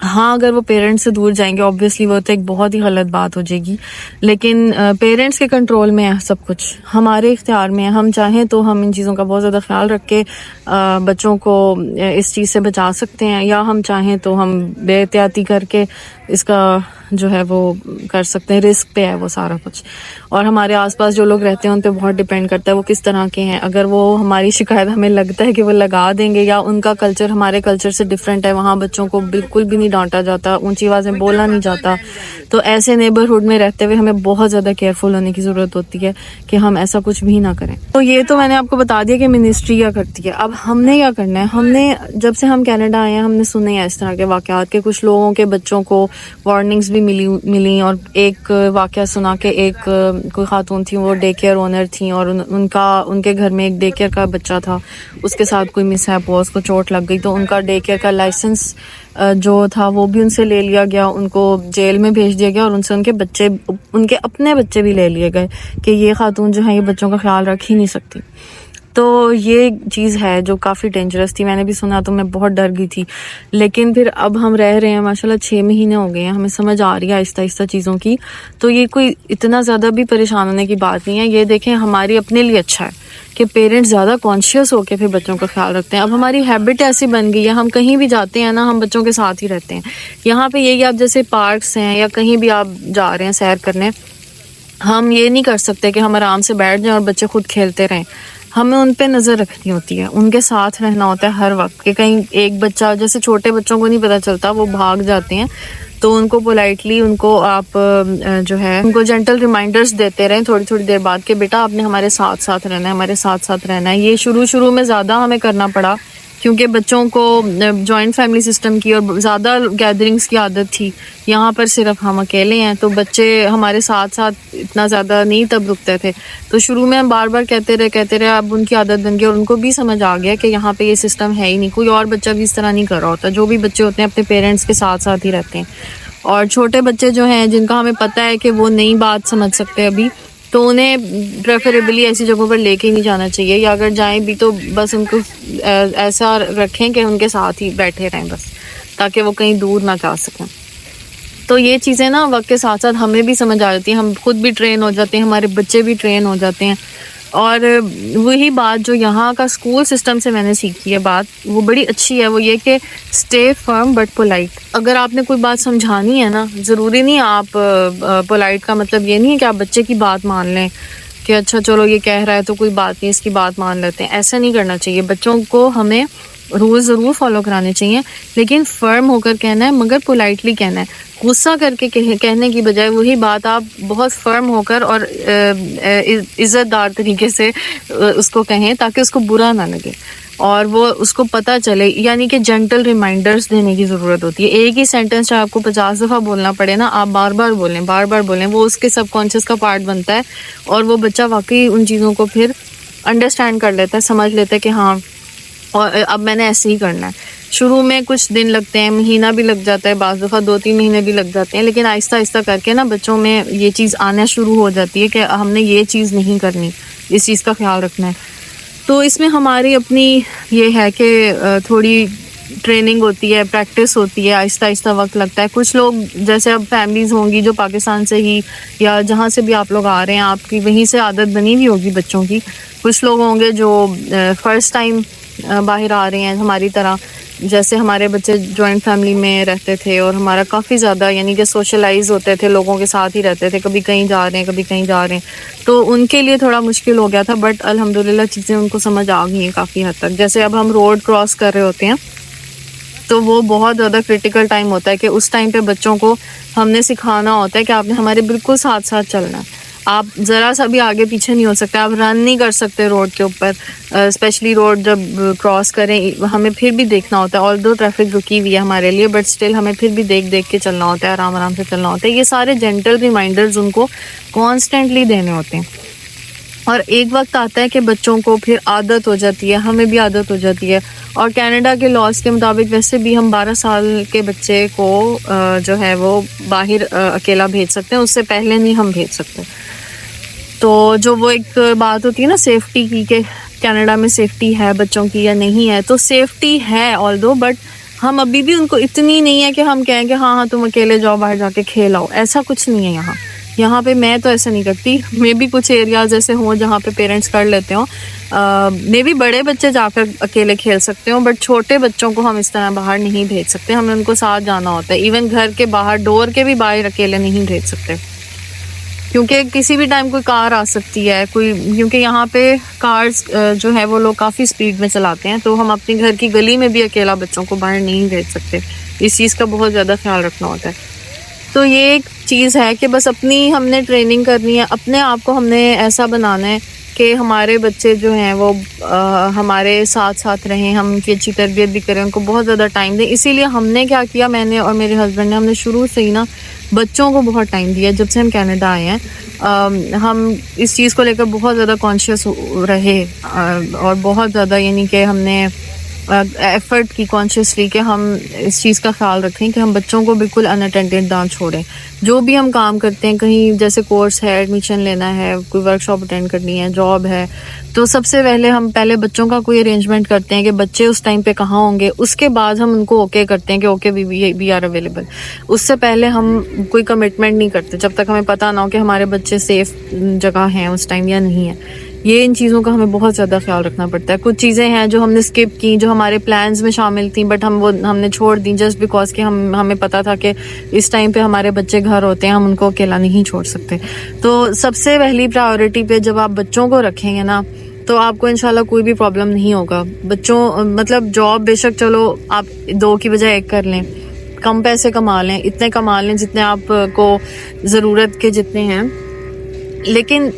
ہاں اگر وہ پیرنٹس سے دور جائیں گے آبویسلی وہ تو ایک بہت ہی غلط بات ہو جائے گی، لیکن پیرنٹس کے کنٹرول میں ہے سب کچھ، ہمارے اختیار میں ہے. ہم چاہیں تو ہم ان چیزوں کا بہت زیادہ خیال رکھ کے بچوں کو اس چیز سے بچا سکتے ہیں، یا ہم چاہیں تو ہم بے احتیاطی کر کے اس کا جو ہے وہ کر سکتے ہیں. رسک پہ ہے وہ سارا کچھ، اور ہمارے آس پاس جو لوگ رہتے ہیں ان پہ بہت ڈپینڈ کرتا ہے وہ کس طرح کے ہیں. اگر وہ ہماری شکایت ہمیں لگتا ہے کہ وہ لگا دیں گے، یا ان کا کلچر ہمارے کلچر سے ڈفرینٹ ہے، وہاں بچوں کو بالکل بھی نہیں ڈانٹا جاتا، اونچی آواز میں بولنا نہیں جاتا، تو ایسے نیبرہڈ میں رہتے ہوئے ہمیں بہت زیادہ کیئرفل ہونے کی ضرورت ہوتی ہے کہ ہم ایسا کچھ بھی نہ کریں. تو یہ تو میں نے آپ کو بتا دیا کہ منسٹری کیا کرتی ہے. اب ہم نے کیا کرنا ہے، ہم نے جب سے ہم کینیڈا آئے ہیں ہم نے سنے ہیں اس طرح کے واقعات کہ کچھ لوگوں کے بچوں کو وارننگز بھی ملی، اور ایک واقعہ سنا کہ ایک کوئی خاتون تھی، وہ ڈے کیئر اونر تھیں، اور ان کے گھر میں ایک ڈے کیئر کا بچہ تھا، اس کے ساتھ کوئی مس ہیپ ہوا، اس کو چوٹ لگ گئی، تو ان کا ڈے کیئر کا لائسنس جو تھا وہ بھی ان سے لے لیا گیا، ان کو جیل میں بھیج دیا گیا، اور ان سے ان کے اپنے بچے بھی لے لیے گئے کہ یہ خاتون جو ہے یہ بچوں کا خیال رکھ ہی نہیں سکتی. تو یہ چیز ہے جو کافی ڈینجرس تھی. میں نے بھی سنا تو میں بہت ڈر گئی تھی، لیکن پھر اب ہم رہ رہے ہیں ماشاءاللہ 6 مہینے ہو گئے ہیں، ہمیں سمجھ آ رہی ہے آہستہ آہستہ چیزوں کی. تو یہ کوئی اتنا زیادہ بھی پریشان ہونے کی بات نہیں ہے. یہ دیکھیں ہماری اپنے لیے اچھا ہے کہ پیرنٹس زیادہ کانشیس ہو کے پھر بچوں کا خیال رکھتے ہیں. اب ہماری ہیبٹ ایسی بن گئی ہے، ہم کہیں بھی جاتے ہیں نا ہم بچوں کے ساتھ ہی رہتے ہیں. یہاں پہ یہی آپ جیسے پارکس ہیں یا کہیں بھی آپ جا رہے ہیں سیر کرنے، ہم یہ نہیں کر سکتے کہ ہم آرام سے بیٹھ جائیں اور بچے خود کھیلتے رہیں. ہمیں ان پہ نظر رکھنی ہوتی ہے، ان کے ساتھ رہنا ہوتا ہے ہر وقت کہ کہیں ایک بچہ، جیسے چھوٹے بچوں کو نہیں پتہ چلتا، وہ بھاگ جاتے ہیں، تو ان کو پولائٹلی ان کو آپ جو ہے ان کو جینٹل ریمائنڈرز دیتے رہیں تھوڑی تھوڑی دیر بعد کہ بیٹا آپ نے ہمارے ساتھ ساتھ رہنا ہے، ہمارے ساتھ ساتھ رہنا ہے. یہ شروع میں زیادہ ہمیں کرنا پڑا کیونکہ بچوں کو جوائنٹ فیملی سسٹم کی اور زیادہ گیدرنگز کی عادت تھی. یہاں پر صرف ہم اکیلے ہیں تو بچے ہمارے ساتھ ساتھ اتنا زیادہ نہیں تب رکتے تھے. تو شروع میں ہم بار بار کہتے رہے، اب ان کی عادت بن گئی اور ان کو بھی سمجھ آ گیا کہ یہاں پہ یہ سسٹم ہے ہی نہیں، کوئی اور بچہ بھی اس طرح نہیں کر رہا ہوتا. جو بھی بچے ہوتے ہیں اپنے پیرنٹس کے ساتھ ساتھ ہی رہتے ہیں. اور چھوٹے بچے جو ہیں جن کا ہمیں پتہ ہے کہ وہ نئی بات سمجھ سکتے ابھی، تو انہیں پریفریبلی ایسی جگہوں پر لے کے نہیں جانا چاہیے، یا اگر جائیں بھی تو بس ان کو ایسا رکھیں کہ ان کے ساتھ ہی بیٹھے رہیں بس، تاکہ وہ کہیں دور نہ جا سکیں. تو یہ چیزیں نا وقت کے ساتھ ساتھ ہمیں بھی سمجھ آ جاتی ہیں، ہم خود بھی ٹرین ہو جاتے ہیں، ہمارے بچے بھی ٹرین ہو جاتے ہیں. اور وہی بات جو یہاں کا اسکول سسٹم سے میں نے سیکھی ہے بات، وہ بڑی اچھی ہے، وہ یہ کہ اسٹے فرم بٹ پولائٹ. اگر آپ نے کوئی بات سمجھانی ہے نا، ضروری نہیں آپ پولائٹ کا مطلب یہ نہیں ہے کہ آپ بچے کی بات مان لیں کہ اچھا چلو یہ کہہ رہا ہے تو کوئی بات نہیں، اس کی بات مان لیتے ہیں. ایسا نہیں کرنا چاہیے. بچوں کو ہمیں رول ضرور فالو کرانے چاہیے، لیکن فرم ہو کر کہنا ہے، مگر پولائٹلی کہنا ہے. غصہ کر کے کہنے کی بجائے وہی بات آپ بہت فرم ہو کر اور عزت دار طریقے سے اس کو کہیں تاکہ اس کو برا نہ لگے اور وہ اس کو پتہ چلے. یعنی کہ جینٹل ریمائنڈرز دینے کی ضرورت ہوتی ہے. ایک ہی سینٹنس چاہے آپ کو 50 دفعہ بولنا پڑے نا، آپ بار بار بولیں، وہ اس کے سب کانشیس کا پارٹ بنتا ہے اور وہ بچہ واقعی ان چیزوں کو پھر انڈرسٹینڈ کر لیتا ہے، سمجھ لیتا ہے کہ ہاں اور اب میں نے ایسے ہی کرنا ہے. شروع میں کچھ دن لگتے ہیں، مہینہ بھی لگ جاتا ہے، بعض دفعہ 2-3 مہینے بھی لگ جاتے ہیں، لیکن آہستہ آہستہ کر کے نا بچوں میں یہ چیز آنا شروع ہو جاتی ہے کہ ہم نے یہ چیز نہیں کرنی، اس چیز کا خیال رکھنا ہے. تو اس میں ہماری اپنی یہ ہے کہ تھوڑی ٹریننگ ہوتی ہے، پریکٹس ہوتی ہے، آہستہ آہستہ وقت لگتا ہے. کچھ لوگ جیسے اب فیملیز ہوں گی جو پاکستان سے ہی یا جہاں سے بھی آپ لوگ آ رہے ہیں، آپ کی وہیں سے عادت بنی ہوئی ہوگی بچوں کی. کچھ لوگ ہوں گے جو فرسٹ ٹائم باہر آ رہے ہیں ہماری طرح، جیسے ہمارے بچے جوائنٹ فیملی میں رہتے تھے اور ہمارا کافی زیادہ یعنی کہ سوشلائز ہوتے تھے، لوگوں کے ساتھ ہی رہتے تھے، کبھی کہیں جا رہے ہیں کبھی کہیں جا رہے ہیں، تو ان کے لیے تھوڑا مشکل ہو گیا تھا. بٹ الحمدللہ چیزیں ان کو سمجھ آ گئی ہیں کافی حد تک. جیسے اب ہم روڈ کراس کر رہے ہوتے ہیں تو وہ بہت زیادہ کرٹیکل ٹائم ہوتا ہے کہ اس ٹائم پہ بچوں کو ہم نے سکھانا ہوتا ہے کہ آپ نے ہمارے بالکل ساتھ ساتھ چلنا ہے. آپ ذرا سا بھی آگے پیچھے نہیں ہو سکتے، آپ رن نہیں کر سکتے روڈ کے اوپر، اسپیشلی روڈ جب کراس کریں ہمیں پھر بھی دیکھنا ہوتا ہے. آلدو ٹریفک رکی ہوئی ہے ہمارے لیے، بٹ اسٹل ہمیں پھر بھی دیکھ کے چلنا ہوتا ہے، آرام آرام سے چلنا ہوتا ہے. یہ سارے جینٹل ریمائنڈرز ان کو کانسٹنٹلی دینے ہوتے ہیں. اور ایک وقت آتا ہے کہ بچوں کو پھر عادت ہو جاتی ہے، ہمیں بھی عادت ہو جاتی ہے. اور کینیڈا کے لاز کے مطابق ویسے بھی ہم 12 سال کے بچے کو جو ہے وہ باہر اکیلا بھیج سکتے ہیں، اس سے پہلے نہیں ہم بھیج سکتے. تو جو وہ ایک بات ہوتی ہے نا سیفٹی کی کہ کینیڈا میں سیفٹی ہے بچوں کی یا نہیں ہے، تو سیفٹی ہے آلدو، بٹ ہم ابھی بھی ان کو اتنی نہیں ہے کہ ہم کہیں کہ ہاں تم اکیلے جاؤ باہر جا کے کھیل آؤ، ایسا کچھ نہیں ہے یہاں پہ میں تو ایسا نہیں کرتی. میں بھی کچھ ایریاز ایسے ہوں جہاں پہ پیرنٹس کر لیتے ہوں، میں بھی بڑے بچے جا کر اکیلے کھیل سکتے ہوں، بٹ چھوٹے بچوں کو ہم اس طرح باہر نہیں بھیج سکتے، ہمیں ان کو ساتھ جانا ہوتا ہے. ایون گھر کے باہر ڈور کے بھی باہر اکیلے نہیں بھیج سکتے، کیونکہ کسی بھی ٹائم کوئی کار آ سکتی ہے، کیونکہ یہاں پہ کارز جو ہے وہ لوگ کافی سپیڈ میں چلاتے ہیں، تو ہم اپنے گھر کی گلی میں بھی اکیلا بچوں کو باہر نہیں بھیج سکتے. اس چیز کا بہت زیادہ خیال رکھنا ہوتا ہے. تو یہ ایک چیز ہے کہ بس اپنی ہم نے ٹریننگ کرنی ہے، اپنے آپ کو ہم نے ایسا بنانا ہے کہ ہمارے بچے جو ہیں وہ ہمارے ساتھ ساتھ رہیں، ہم ان کی اچھی تربیت بھی کریں، ان کو بہت زیادہ ٹائم دیں. اسی لیے ہم نے کیا کیا، میں نے اور میرے ہسبینڈ نے، ہم نے شروع سے ہی نا بچوں کو بہت ٹائم دیا. جب سے ہم کینیڈا آئے ہیں ہم اس چیز کو لے کر بہت زیادہ کانشیس رہے، اور بہت زیادہ یعنی کہ ہم نے ایفرٹ کی کانشیسلی کہ ہم اس چیز کا خیال رکھیں کہ ہم بچوں کو بالکل ان اٹینڈڈ نہ چھوڑیں. جو بھی ہم کام کرتے ہیں، کہیں جیسے کورس ہے، ایڈمیشن لینا ہے، کوئی ورک شاپ اٹینڈ کرنی ہے، جاب ہے، تو سب سے پہلے ہم بچوں کا کوئی ارینجمنٹ کرتے ہیں کہ بچے اس ٹائم پہ کہاں ہوں گے. اس کے بعد ہم ان کو اوکے کرتے ہیں کہ اوکے وی آر اویلیبل. اس سے پہلے ہم کوئی کمٹمنٹ نہیں کرتے جب تک ہمیں پتہ نہ ہو کہ ہمارے بچے سیف جگہ ہیں اس ٹائم یا نہیں ہے. یہ ان چیزوں کا ہمیں بہت زیادہ خیال رکھنا پڑتا ہے. کچھ چیزیں ہیں جو ہم نے اسکپ کی، جو ہمارے پلانز میں شامل تھیں، بٹ ہم نے چھوڑ دیں جسٹ بیکاز کہ ہمیں پتہ تھا کہ اس ٹائم پہ ہمارے بچے گھر ہوتے ہیں، ہم ان کو اکیلا نہیں چھوڑ سکتے. تو سب سے پہلی پرائیورٹی پہ جب آپ بچوں کو رکھیں گے نا، تو آپ کو انشاءاللہ کوئی بھی پرابلم نہیں ہوگا. مطلب جاب بے شک چلو آپ 2 کی بجائے 1 کر لیں، کم پیسے کما لیں، اتنے کما لیں جتنے آپ کو ضرورت کے جتنے ہیں، لیکن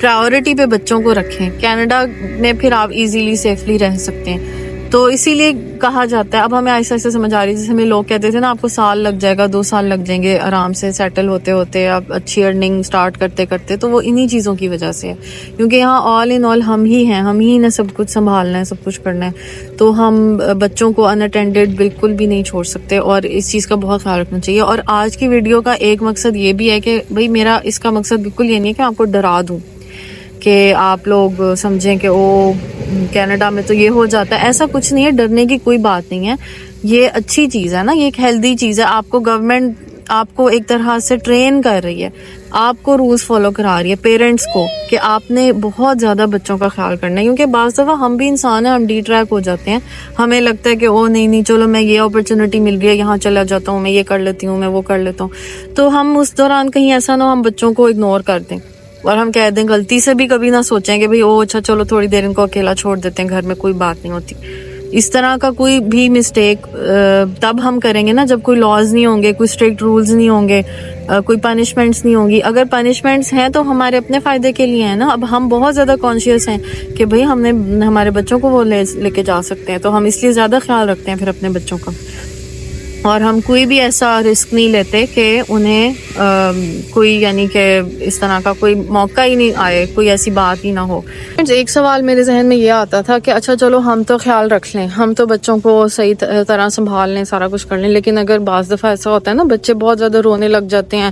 پرائیورٹی پہ بچوں کو رکھیں. کینیڈا میں پھر آپ ایزیلی سیفلی رہ سکتے ہیں. تو اسی لیے کہا جاتا ہے، اب ہمیں ایسا سمجھ آ رہی ہے، جیسے ہمیں لوگ کہتے تھے نا آپ کو سال لگ جائے گا، 2 سال لگ جائیں گے آرام سے سیٹل ہوتے ہوتے، آپ اچھی ارننگ سٹارٹ کرتے کرتے. تو وہ انہی چیزوں کی وجہ سے ہے، کیونکہ یہاں آل ان آل ہم ہی ہیں، ہم ہی نے سب کچھ سنبھالنا ہے، سب کچھ کرنا ہے. تو ہم بچوں کو ان اٹینڈڈ بالکل بھی نہیں چھوڑ سکتے، اور اس چیز کا بہت خیال رکھنا چاہیے. اور آج کی ویڈیو کا ایک مقصد یہ بھی ہے کہ بھائی میرا اس کا مقصد بالکل یہ نہیں ہے کہ آپ کو ڈرا دوں کہ آپ لوگ سمجھیں کہ کینیڈا میں تو یہ ہو جاتا ہے. ایسا کچھ نہیں ہے، ڈرنے کی کوئی بات نہیں ہے. یہ اچھی چیز ہے نا، یہ ایک ہیلدی چیز ہے. آپ کو گورنمنٹ آپ کو ایک طرح سے ٹرین کر رہی ہے، آپ کو رولز فالو کرا رہی ہے، پیرنٹس کو، کہ آپ نے بہت زیادہ بچوں کا خیال کرنا ہے. کیونکہ بعض دفعہ ہم بھی انسان ہیں، ہم ڈی ٹریک ہو جاتے ہیں. ہمیں لگتا ہے کہ نہیں چلو میں یہ اپرچونٹی مل رہی ہے، یہاں چلا جاتا ہوں، میں یہ کر لیتی ہوں، میں وہ کر لیتا ہوں. تو ہم اس دوران کہیں ایسا نہ ہو ہم بچوں کو اگنور کر دیں اور ہم کہہ دیں، غلطی سے بھی کبھی نہ سوچیں کہ بھئی اچھا چلو تھوڑی دیر ان کو اکیلا چھوڑ دیتے ہیں گھر میں، کوئی بات نہیں ہوتی. اس طرح کا کوئی بھی مسٹیک تب ہم کریں گے نا جب کوئی لاز نہیں ہوں گے، کوئی اسٹرکٹ رولز نہیں ہوں گے، کوئی پنشمنٹس نہیں ہوں گی. اگر پنشمنٹس ہیں تو ہمارے اپنے فائدے کے لیے ہیں نا. اب ہم بہت زیادہ کانشیس ہیں کہ بھئی ہم نے ہمارے بچوں کو وہ لے کے جا سکتے ہیں، تو ہم اس لیے زیادہ خیال رکھتے ہیں پھر اپنے بچوں کا. اور ہم کوئی بھی ایسا رسک نہیں لیتے کہ انہیں کوئی یعنی کہ اس طرح کا کوئی موقع ہی نہیں آئے، کوئی ایسی بات ہی نہ ہو. ایک سوال میرے ذہن میں یہ آتا تھا کہ اچھا چلو ہم تو خیال رکھ لیں، ہم تو بچوں کو صحیح طرح سنبھال لیں، سارا کچھ کر لیں، لیکن اگر بعض دفعہ ایسا ہوتا ہے نا بچے بہت زیادہ رونے لگ جاتے ہیں،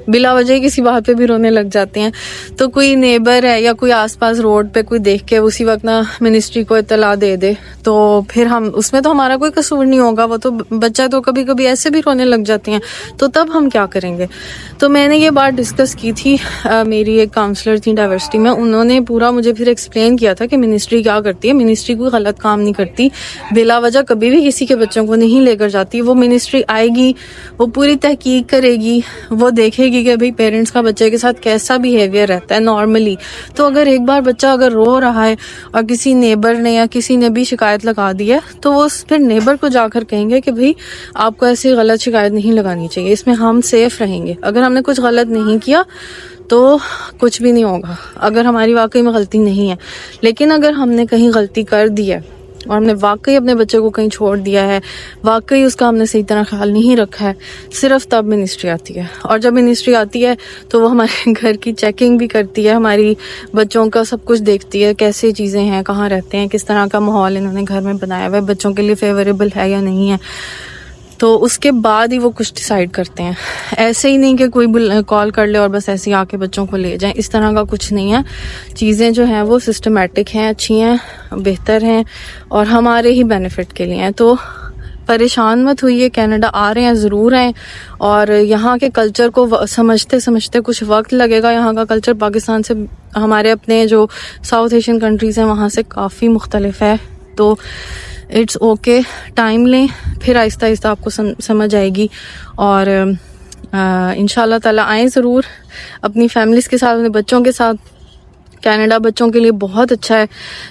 بلا وجہ کسی بات پہ بھی رونے لگ جاتے ہیں، تو کوئی نیبر ہے یا کوئی آس پاس روڈ پہ کوئی دیکھ کے اسی وقت نا منسٹری کو اطلاع دے دے، تو پھر ہم اس میں تو ہمارا کوئی قصور نہیں ہوگا. وہ تو بچہ تو کبھی کبھی ایسے بھی رونے لگ جاتے ہیں، تو تب ہم کیا کریں گے؟ تو میں نے یہ بات ڈسکس کی تھی، میری ایک کاؤنسلر تھی ڈائیورسٹی میں، انہوں نے پورا مجھے پھر ایکسپلین کیا تھا کہ منسٹری کیا کرتی ہے. منسٹری کوئی غلط کام نہیں کرتی، بلا وجہ کبھی بھی کسی کے بچوں کو نہیں لے کر جاتی. وہ منسٹری آئے گی، وہ پوری تحقیق کرے گی، وہ دیکھے گی کہ بھئی پیرنٹس کا بچے کے ساتھ کیسا بیہیویئر رہتا ہے نارملی. تو اگر ایک بار بچہ اگر رو رہا ہے اور کسی نیبر نے یا کسی نے بھی شکایت لگا دی ہے، تو وہ پھر نیبر کو جا کر کہیں گے کہ بھئی آپ کو ایسی غلط شکایت نہیں لگانی چاہیے، اس میں ہم سیف رہیں گے. اگر ہم نے کچھ غلط نہیں کیا تو کچھ بھی نہیں ہوگا، اگر ہماری واقعی میں غلطی نہیں ہے. لیکن اگر ہم نے کہیں غلطی کر دی ہے اور ہم نے واقعی اپنے بچے کو کہیں چھوڑ دیا ہے، واقعی اس کا ہم نے صحیح طرح خیال نہیں رکھا ہے، صرف تب منسٹری آتی ہے. اور جب منسٹری آتی ہے تو وہ ہمارے گھر کی چیکنگ بھی کرتی ہے، ہماری بچوں کا سب کچھ دیکھتی ہے، کیسے چیزیں ہیں، کہاں رہتے ہیں، کس طرح کا ماحول انہوں نے گھر میں بنایا ہوا ہے، بچوں کے لیے فیوریبل ہے یا نہیں ہے. تو اس کے بعد ہی وہ کچھ ڈیسائیڈ کرتے ہیں. ایسے ہی نہیں کہ کوئی کال کر لے اور بس ایسے ہی آ کے بچوں کو لے جائیں، اس طرح کا کچھ نہیں ہے. چیزیں جو ہیں وہ سسٹمیٹک ہیں، اچھی ہیں، بہتر ہیں اور ہمارے ہی بینیفٹ کے لیے ہیں. تو پریشان مت ہوئیے، کینیڈا آ رہے ہیں ضرور آئیں، اور یہاں کے کلچر کو سمجھتے سمجھتے کچھ وقت لگے گا. یہاں کا کلچر پاکستان سے، ہمارے اپنے جو ساؤتھ ایشین کنٹریز ہیں وہاں سے کافی مختلف ہے. تو اٹس اوکے، ٹائم لیں، پھر آہستہ آہستہ آپ کو سمجھ آئے گی. اور انشاء اللہ تعالیٰ آئیں ضرور اپنی فیملیز کے ساتھ، اپنے بچوں کے ساتھ. کینیڈا بچوں کے لیے بہت اچھا ہے،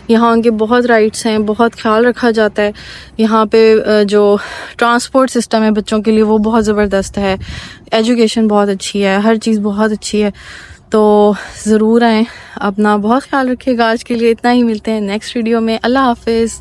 یہاں ان کے بہت رائٹس ہیں، بہت خیال رکھا جاتا ہے. یہاں پہ جو ٹرانسپورٹ سسٹم ہے بچوں کے لیے وہ بہت زبردست ہے، ایجوکیشن بہت اچھی ہے، ہر چیز بہت اچھی ہے. تو ضرور آئیں، اپنا بہت خیال رکھیے گا. آج کے لیے اتنا ہی، ملتے ہیں نیکسٹ ویڈیو میں. اللہ حافظ.